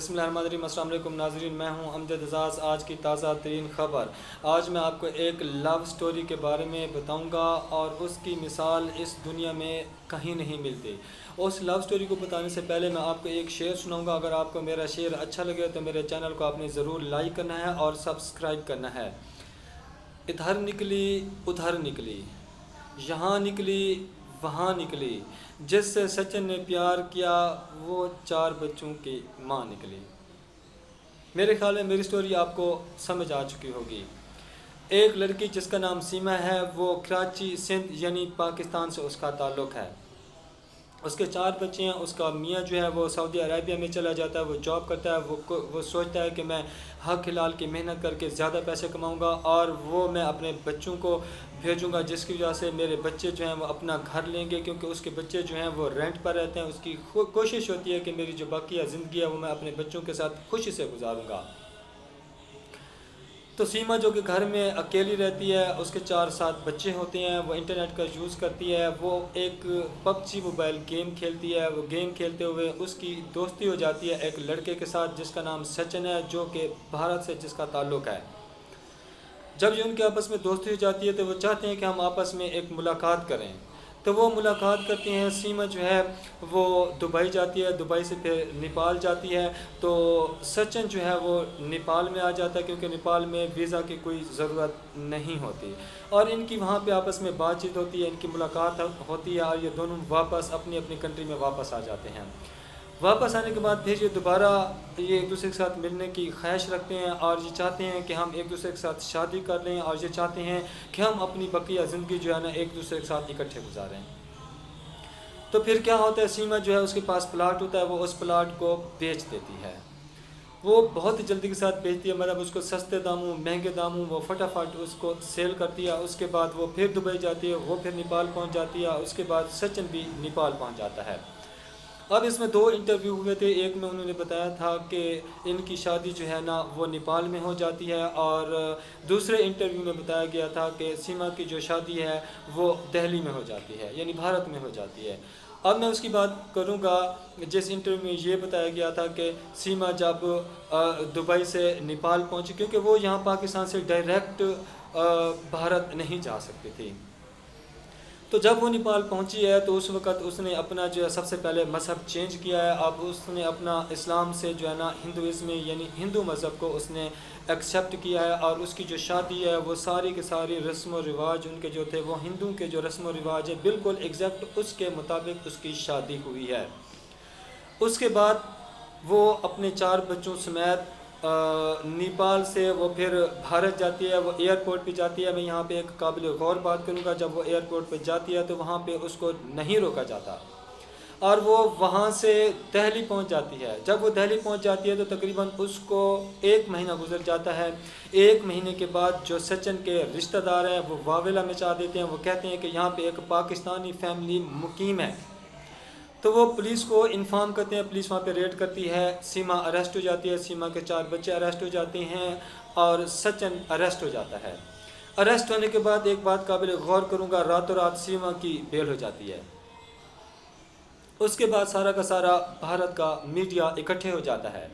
बिस्मिल्लाहिर्रहमानिर्रहीम। अस्सलाम वालेकुम नाज़रीन, मैं हूं अमजद एजाज़। आज की ताज़ा तरीन ख़बर, आज मैं आपको एक लव स्टोरी के बारे में बताऊंगा और उसकी मिसाल इस दुनिया में कहीं नहीं मिलती। उस लव स्टोरी को बताने से पहले मैं आपको एक शेर सुनाऊंगा। अगर आपको मेरा शेर अच्छा लगे तो मेरे चैनल को आपने ज़रूर लाइक करना है और सब्सक्राइब करना है। इधर निकली उधर निकली, यहाँ निकली वहाँ निकली, जिससे सचिन ने प्यार किया वो 4 बच्चों की माँ निकली। मेरे ख्याल में मेरी स्टोरी आपको समझ आ चुकी होगी। एक लड़की जिसका नाम सीमा है, वो कराची सिंध यानी पाकिस्तान से उसका ताल्लुक़ है। उसके 4 बच्चे हैं। उसका मियाँ जो है वो सऊदी अरेबिया में चला जाता है, वो जॉब करता है। वो सोचता है कि मैं हक हिलाल की मेहनत करके ज़्यादा पैसे कमाऊंगा और वो मैं अपने बच्चों को भेजूंगा, जिसकी वजह से मेरे बच्चे जो हैं वो अपना घर लेंगे, क्योंकि उसके बच्चे जो हैं वो रेंट पर रहते हैं। उसकी कोशिश होती है कि मेरी जो बाकी ज़िंदगी है वो मैं अपने बच्चों के साथ खुशी से गुजारूँगा। तो सीमा जो कि घर में अकेली रहती है, उसके 4-7 बच्चे होते हैं। वो इंटरनेट का यूज़ करती है। वो एक पबजी मोबाइल गेम खेलती है। वो गेम खेलते हुए उसकी दोस्ती हो जाती है एक लड़के के साथ जिसका नाम सचिन है, जो कि भारत से जिसका ताल्लुक़ है। जब ये उनके आपस में दोस्ती हो जाती है तो वो चाहते हैं कि हम आपस में एक मुलाकात करें। तो वो मुलाकात करते हैं। सीमा जो है वो दुबई जाती है, दुबई से फिर नेपाल जाती है। तो सचिन जो है वो नेपाल में आ जाता है, क्योंकि नेपाल में वीज़ा की कोई ज़रूरत नहीं होती। और इनकी वहाँ पे आपस में बातचीत होती है, इनकी मुलाकात होती है और ये दोनों वापस अपनी अपनी कंट्री में वापस आ जाते हैं। वापस आने के बाद फिर ये दोबारा ये एक दूसरे के साथ मिलने की ख्वाहिश रखते हैं और ये चाहते हैं कि हम एक दूसरे के साथ शादी कर लें और ये चाहते हैं कि हम अपनी बकिया ज़िंदगी जो है ना एक दूसरे के साथ इकट्ठे गुजारें। तो फिर क्या होता है, सीमा जो है उसके पास प्लाट होता है, वो उस प्लाट को बेच देती है। वो बहुत जल्दी के साथ बेचती है, मतलब उसको सस्ते दामों महंगे दामों वो फटाफट उसको सेल करती है। उसके बाद वो फिर दुबई जाती है, वो फिर नेपाल पहुंच जाती है। उसके बाद सचिन भी नेपाल पहुंच जाता है। अब इसमें 2 इंटरव्यू हुए थे। एक में उन्होंने बताया था कि इनकी शादी जो है ना वो नेपाल में हो जाती है, और दूसरे इंटरव्यू में बताया गया था कि सीमा की जो शादी है वो दिल्ली में हो जाती है, यानी भारत में हो जाती है। अब मैं उसकी बात करूंगा जिस इंटरव्यू में ये बताया गया था कि सीमा जब दुबई से नेपाल पहुंची, क्योंकि वो यहाँ पाकिस्तान से डायरेक्ट भारत नहीं जा सकती थी। तो जब वो नेपाल पहुंची है तो उस वक़्त उसने अपना जो है सबसे पहले मज़हब चेंज किया है। अब उसने अपना इस्लाम से जो है ना हिंदुइज़्म में यानी हिंदू मज़हब को उसने एक्सेप्ट किया है। और उसकी जो शादी है वो सारी के सारी रस्म व रिवाज उनके जो थे वो हिंदू के जो रस्म व रिवाज है बिल्कुल एग्जैक्ट उसके मुताबिक उसकी शादी हुई है। उसके बाद वो अपने 4 बच्चों समेत नेपाल से वो फिर भारत जाती है। वो एयरपोर्ट पे जाती है। मैं यहाँ पे एक काबिल गौर बात करूँगा, जब वो एयरपोर्ट पे जाती है तो वहाँ पे उसको नहीं रोका जाता और वो वहाँ से दिल्ली पहुँच जाती है। जब वो दिल्ली पहुँच जाती है तो तकरीबन उसको 1 महीना गुजर जाता है। 1 महीने के बाद जो सचिन के रिश्तेदार हैं वो वावेला मचा देते हैं। वो कहते हैं कि यहाँ पे एक पाकिस्तानी फैमिली मुकीम है। तो वो पुलिस को इन्फॉर्म करते हैं। पुलिस वहाँ पे रेड करती है। सीमा अरेस्ट हो जाती है। सीमा के 4 बच्चे अरेस्ट हो जाते हैं और सचिन अरेस्ट हो जाता है। अरेस्ट होने के बाद एक बात काबिल गौर करूँगा, रातों रात सीमा की बेल हो जाती है। उसके बाद सारा का सारा भारत का मीडिया इकट्ठे हो जाता है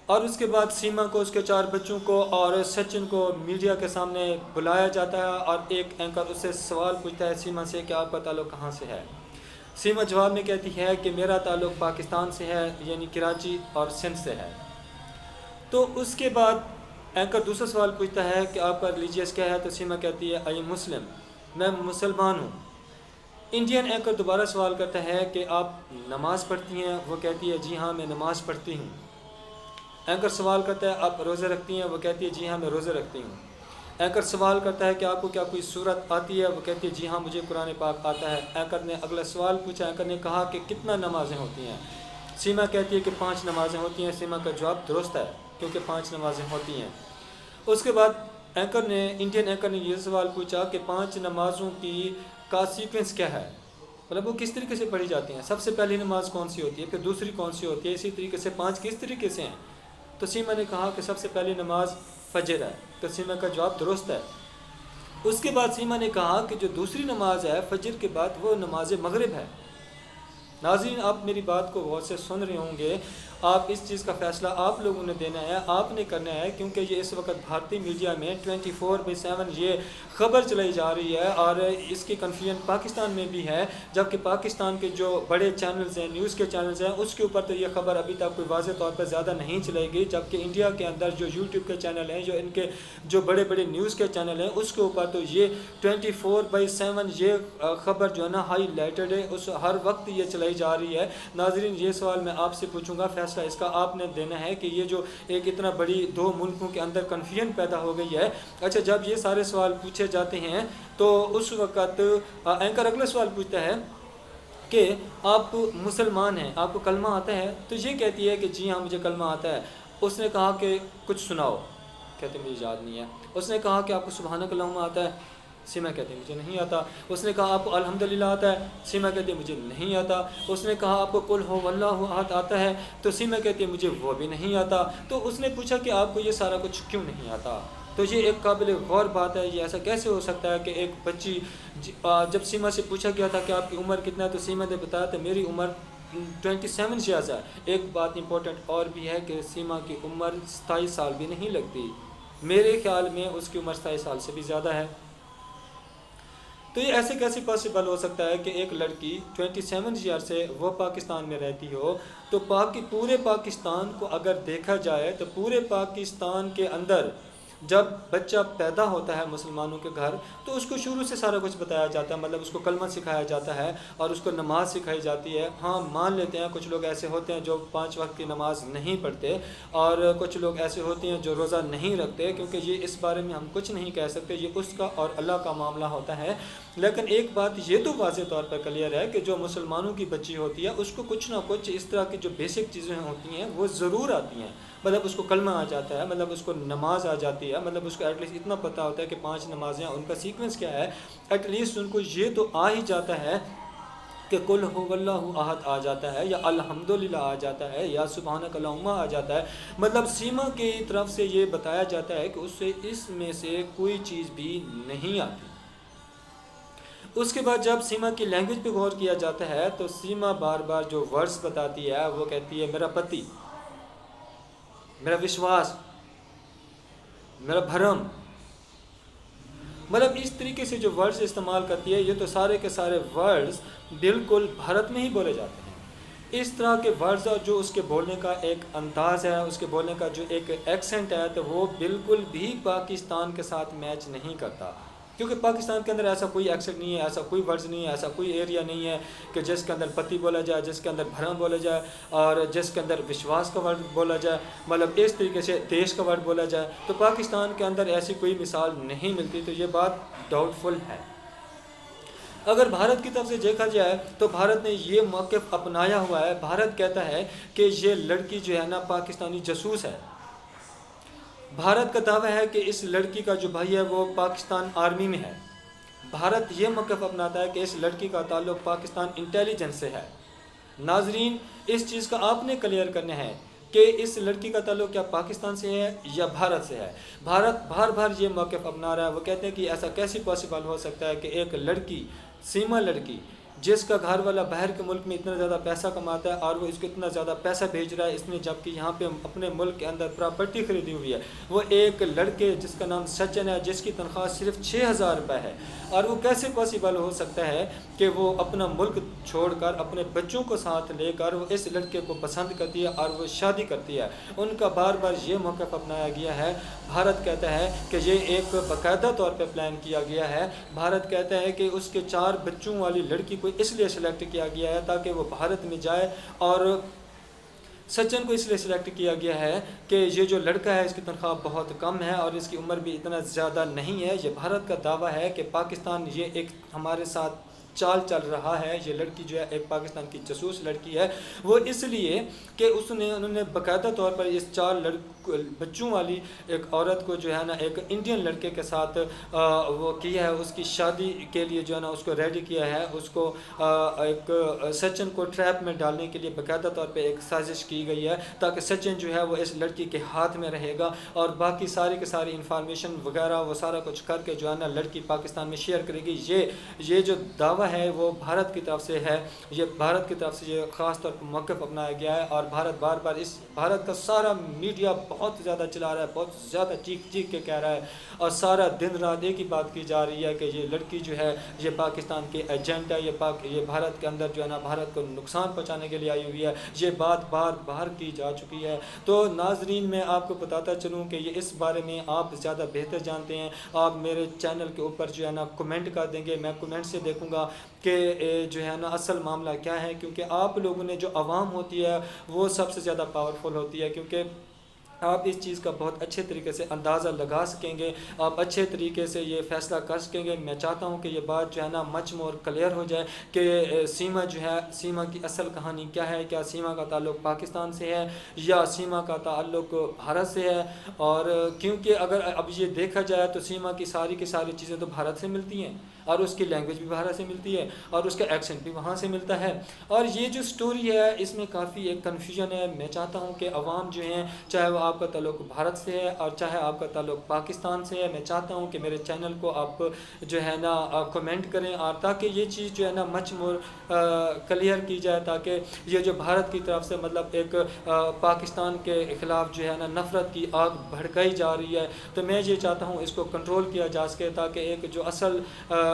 और उसके बाद सीमा को, उसके 4 बच्चों को और सचिन को मीडिया के सामने बुलाया जाता है और एक एंकर उससे सवाल पूछता है सीमा से कि आपका ताल्लुक़ कहाँ से है। सीमा जवाब में कहती है कि मेरा ताल्लुक़ पाकिस्तान से है, यानी कराची और सिंध से है। तो उसके बाद एंकर दूसरा सवाल पूछता है कि आपका रिलीजियस क्या है। तो सीमा कहती है आई मुस्लिम, मैं मुसलमान हूँ। इंडियन एंकर दोबारा सवाल करता है कि आप नमाज़ पढ़ती हैं। वो कहती है जी हाँ मैं नमाज़ पढ़ती हूँ। एंकर सवाल करता है आप रोज़े रखती हैं। वो कहती है जी हाँ मैं रोज़े रखती हूँ। एंकर सवाल करता है कि आपको क्या कोई सूरत आती है। वो कहती है जी हाँ मुझे कुरान पाक आता है। एंकर ने अगला सवाल पूछा। एंकर ने कहा कि कितना नमाज़ें होती हैं। सीमा कहती है कि 5 नमाज़ें होती हैं। सीमा का जवाब दुरुस्त है, क्योंकि 5 नमाज़ें होती हैं। उसके बाद इंडियन एंकर ने यह सवाल पूछा कि 5 नमाज़ों का सीक्वेंस क्या है, मतलब वो किस तरीके से पढ़ी जाती हैं। सबसे पहली नमाज़ कौन सी होती है, फिर दूसरी कौन सी होती है, इसी तरीके से 5 किस तरीके से हैं। तो सीमा ने कहा कि सबसे पहली नमाज फजर है। तो सीमा का जवाब दुरुस्त है। उसके बाद सीमा ने कहा कि जो दूसरी नमाज है फजर के बाद वो नमाज मगरिब है। नाज़रीन आप मेरी बात को गौर से सुन रहे होंगे आप इस चीज़ का फ़ैसला आप लोगों ने देना है, आपने करना है, क्योंकि ये इस वक्त भारतीय मीडिया में 24/7 ये ख़बर चलाई जा रही है और इसकी कन्फ्यूजन पाकिस्तान में भी है, जबकि पाकिस्तान के जो बड़े चैनल्स हैं, न्यूज़ के चैनल्स हैं, उसके ऊपर तो ये खबर अभी तक कोई वाज़ेह तौर पर ज़्यादा नहीं चलेगी, जबकि इंडिया के अंदर जो यूट्यूब के चैनल हैं, जो इनके जो बड़े बड़े न्यूज़ के चैनल हैं, उसके ऊपर तो ये 24/7 ये ख़बर जो है ना हाईलाइटेड है, उस हर वक्त ये चलाई जा रही है। नाज़रीन, ये सवाल मैं आपसे पूछूंगा, फ़ैसला इसका आपने देना है कि ये जो एक इतना बड़ी दो मुल्कों के अंदर कन्फ्यूजन पैदा हो गई है। अच्छा, जब ये सारे सवाल पूछे जाते हैं तो उस वक़्त एंकर अगला सवाल पूछता है कि आप मुसलमान हैं, आपको कलमा आता है? तो ये कहती है कि जी हाँ, मुझे कलमा आता है। उसने कहा कि कुछ सुनाओ, कहते मुझे याद नहीं है। उसने कहा कि आपको सुबहानक अल्लाहुम्मा आता है? सीमा कहती है मुझे नहीं आता। उसने कहा आपको अल्हम्दुलिल्लाह आता है? सीमा कहती है मुझे नहीं आता। उसने कहा आपको कुल हो वल्लाहु अहद आता है? तो सीमा कहती है मुझे वो भी नहीं आता। तो उसने पूछा कि आपको ये सारा कुछ क्यों नहीं आता? तो ये एक काबिल गौर बात है। ये ऐसा कैसे हो सकता है कि एक बच्ची, जब सीमा से पूछा गया था कि आपकी उम्र कितना है, तो सीमा ने बताया था मेरी उम्र 27 से ज़्यादा है। एक बात इंपॉर्टेंट और भी है कि सीमा की उम्र 27 साल भी नहीं लगती। मेरे ख्याल में उसकी उम्र 27 साल से भी ज़्यादा है। तो ये ऐसे कैसे पॉसिबल हो सकता है कि एक लड़की 27 ईयर से वो पाकिस्तान में रहती हो? तो पूरे पाकिस्तान को अगर देखा जाए तो पूरे पाकिस्तान के अंदर जब बच्चा पैदा होता है मुसलमानों के घर, तो उसको शुरू से सारा कुछ बताया जाता है, मतलब उसको कलमा सिखाया जाता है और उसको नमाज सिखाई जाती है। हाँ, मान लेते हैं कुछ लोग ऐसे होते हैं जो 5 वक्त की नमाज नहीं पढ़ते, और कुछ लोग ऐसे होते हैं जो रोज़ा नहीं रखते, क्योंकि ये इस बारे में हम कुछ नहीं कह सकते, ये उसका और अल्लाह का मामला होता है। लेकिन एक बात ये तो वाज़ेह तौर पर क्लियर है कि जो मुसलमानों की बच्ची होती है उसको कुछ ना कुछ इस तरह की जो बेसिक चीज़ें होती हैं वो ज़रूर आती हैं। मतलब उसको कलमा आ जाता है, मतलब उसको नमाज आ जाती है, मतलब उसको एटलीस्ट इतना पता होता है कि 5 नमाजें उनका सीक्वेंस क्या है। एटलीस्ट उनको ये तो आ ही जाता है कि कुल हुवल्लाहु अहद आ जाता है, या अल्हम्दुलिल्लाह आ जाता है, या सुबहानक अल्लाहुम्मा आ जाता है। मतलब सीमा की तरफ से ये बताया जाता है कि उससे इसमें से कोई चीज़ भी नहीं आती। उसके बाद जब सीमा की लैंग्वेज पे गौर किया जाता है तो सीमा बार बार जो वर्ड्स बताती है वो कहती है मेरा पति, मेरा विश्वास, मेरा भरम। मतलब इस तरीके से जो वर्ड्स इस्तेमाल करती है, ये तो सारे के सारे वर्ड्स बिल्कुल भारत में ही बोले जाते हैं। इस तरह के वर्ड्स और जो उसके बोलने का एक अंदाज़ है, उसके बोलने का जो एक एक्सेंट है, तो वो बिल्कुल भी पाकिस्तान के साथ मैच नहीं करता, क्योंकि पाकिस्तान के अंदर ऐसा कोई एक्सेंट नहीं है, ऐसा कोई वर्ड्स नहीं है, ऐसा कोई एरिया नहीं है कि जिसके अंदर पति बोला जाए, जिसके अंदर भरम बोला जाए और जिसके अंदर विश्वास का वर्ड बोला जाए, मतलब इस तरीके से देश का वर्ड बोला जाए। तो पाकिस्तान के अंदर ऐसी कोई मिसाल नहीं मिलती, तो ये बात डाउटफुल है। अगर भारत की तरफ से देखा जाए तो भारत ने ये मौक़िफ़ अपनाया हुआ है। भारत कहता है कि ये लड़की जो है ना पाकिस्तानी जासूस है। भारत का दावा है कि इस लड़की का जो भाई है वो पाकिस्तान आर्मी में है। भारत ये मौक़िफ़ अपनाता है कि इस लड़की का ताल्लुक़ पाकिस्तान इंटेलिजेंस से है। नाजरीन, इस चीज़ का आपने क्लियर करना है कि इस लड़की का ताल्लुक़ क्या पाकिस्तान से है या भारत से है। भारत बार बार ये मौक़िफ़ अपना रहा है। वो कहते हैं कि ऐसा कैसे पॉसिबल हो सकता है कि एक लड़की, सीमा लड़की, जिसका घर वाला बाहर के मुल्क में इतना ज़्यादा पैसा कमाता है और वो इसको इतना ज़्यादा पैसा भेज रहा है, इसने जबकि यहाँ पे अपने मुल्क के अंदर प्रॉपर्टी ख़रीदी हुई है, वो एक लड़के जिसका नाम सचिन है, जिसकी तनख्वाह सिर्फ 6,000 रुपये है, और वो कैसे पॉसिबल हो सकता है कि वो अपना मुल्क छोड़कर अपने बच्चों को साथ लेकर वो इस लड़के को पसंद करती है और वो शादी करती है। उनका बार बार ये मौक़िफ़ अपनाया गया है। भारत कहता है कि ये एक बाकायदा तौर पर प्लान किया गया है। भारत कहता है कि उसके 4 बच्चों वाली लड़की को इसलिए सिलेक्ट किया गया है ताकि वो भारत में जाए, और सचिन को इसलिए सिलेक्ट किया गया है कि ये जो लड़का है इसकी तनख्वाह बहुत कम है और इसकी उम्र भी इतना ज़्यादा नहीं है। ये भारत का दावा है कि पाकिस्तान ये एक हमारे साथ चाल चल रहा है। ये लड़की जो है एक पाकिस्तान की जासूस लड़की है, वो इसलिए कि उन्होंने बाकायदा तौर पर इस 4 बच्चों वाली एक औरत को जो है ना एक इंडियन लड़के के साथ वो किया है, उसकी शादी के लिए जो है ना उसको रेडी किया है। उसको एक सचिन को ट्रैप में डालने के लिए बाकायदा तौर पे एक साजिश की गई है ताकि सचिन जो है वो इस लड़की के हाथ में रहेगा और बाकी सारी के सारी इंफॉर्मेशन वगैरह वो सारा कुछ करके जो है ना लड़की पाकिस्तान में शेयर करेगी। ये जो दावा है वो भारत की तरफ से है। ये भारत की तरफ से ये ख़ास तौर पर मौक़िफ़ अपनाया गया है और भारत बार बार इस भारत का सारा मीडिया बहुत ज़्यादा चला रहा है, बहुत ज़्यादा चीख चीख के कह रहा है और सारा दिन रात एक ही बात की जा रही है कि ये लड़की जो है ये पाकिस्तान के एजेंट है, ये भारत के अंदर जो है ना भारत को नुकसान पहुँचाने के लिए आई हुई है। ये बात बार बार की जा चुकी है। तो नाजरीन, मैं आपको बताता चलूँ कि ये इस बारे में आप ज़्यादा बेहतर जानते हैं। आप मेरे चैनल के ऊपर जो है ना कमेंट कर देंगे, मैं कमेंट से देखूँगा कि जो है ना असल मामला क्या है, क्योंकि आप लोगों ने जो आवाम होती है वो सबसे ज़्यादा पावरफुल होती है, क्योंकि आप इस चीज़ का बहुत अच्छे तरीके से अंदाज़ा लगा सकेंगे, आप अच्छे तरीके से ये फ़ैसला कर सकेंगे। मैं चाहता हूँ कि ये बात जो है ना मच मोर क्लियर हो जाए कि सीमा जो है, सीमा की असल कहानी क्या है, क्या सीमा का ताल्लुक़ पाकिस्तान से है या सीमा का ताल्लुक़ भारत से है। और क्योंकि अगर अब ये देखा जाए तो सीमा की सारी चीज़ें तो भारत से मिलती हैं और उसकी लैंग्वेज भी भारत से मिलती है और उसका एक्सेंट भी वहाँ से मिलता है। और ये जो स्टोरी है इसमें काफ़ी एक कन्फ्यूजन है। मैं चाहता हूँ कि अवाम जो हैं, चाहे वो आपका ताल्लुक़ भारत से है और चाहे आपका ताल्लुक़ पाकिस्तान से है, मैं चाहता हूँ कि मेरे चैनल को आप जो है ना कमेंट करें और ताकि ये चीज़ जो है ना मच मोर क्लियर की जाए, ताकि ये जो भारत की तरफ से मतलब एक पाकिस्तान के ख़िलाफ़ जो है ना नफ़रत की आग भड़काई जा रही है, तो मैं ये चाहता हूँ इसको कंट्रोल किया जा सके ताकि एक जो असल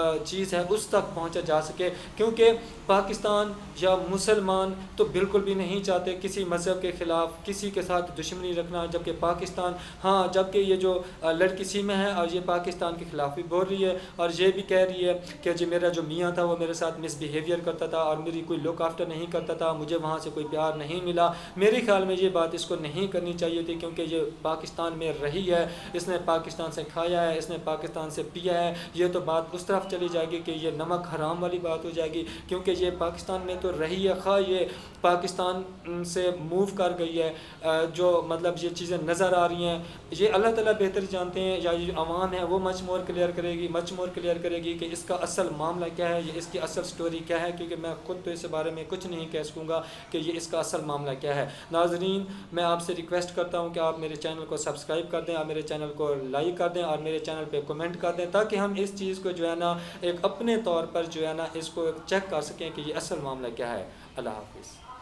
चीज़ है उस तक पहुँचा जा सके। क्योंकि पाकिस्तान या मुसलमान तो बिल्कुल भी नहीं चाहते किसी मज़हब के ख़िलाफ़ किसी के साथ दुश्मनी रखना, जबकि पाकिस्तान हाँ, जबकि ये जो लड़की सीमा है और ये पाकिस्तान के ख़िलाफ़ भी बोल रही है और ये भी कह रही है कि जो मेरा जो मियाँ था वो मेरे साथ मिसबिहेवियर करता था और मेरी कोई लुक आफ्टर नहीं करता था, मुझे वहाँ से कोई प्यार नहीं मिला। मेरे ख्याल में ये बात इसको नहीं करनी चाहिए थी, क्योंकि ये पाकिस्तान में रही है, इसने पाकिस्तान से खाया है, इसने पाकिस्तान से पिया है। ये तो बात उस तरफ चली जाएगी कि ये नमक हराम वाली बात हो जाएगी, क्योंकि ये पाकिस्तान में तो रही है, खा ये पाकिस्तान से मूव कर गई है। जो मतलब ये चीज़ें नज़र आ रही हैं, ये अल्लाह ताला बेहतर जानते हैं, या ये अवाम है वो मच मोर क्लियर करेगी कि इसका असल मामला क्या है, ये इसकी असल स्टोरी क्या है, क्योंकि मैं ख़ुद तो इस बारे में कुछ नहीं कह सकूँगा कि ये इसका असल मामला क्या है। नाज़रीन, मैं आपसे रिक्वेस्ट करता हूँ कि आप मेरे चैनल को सब्सक्राइब कर दें, आप मेरे चैनल को लाइक कर दें और मेरे चैनल पे कमेंट कर दें, ताकि हम इस चीज़ को जो है ना एक अपने तौर पर जो है ना इसको चेक कर सकें कि ये असल मामला क्या है। अल्लाह हाफ़िज़।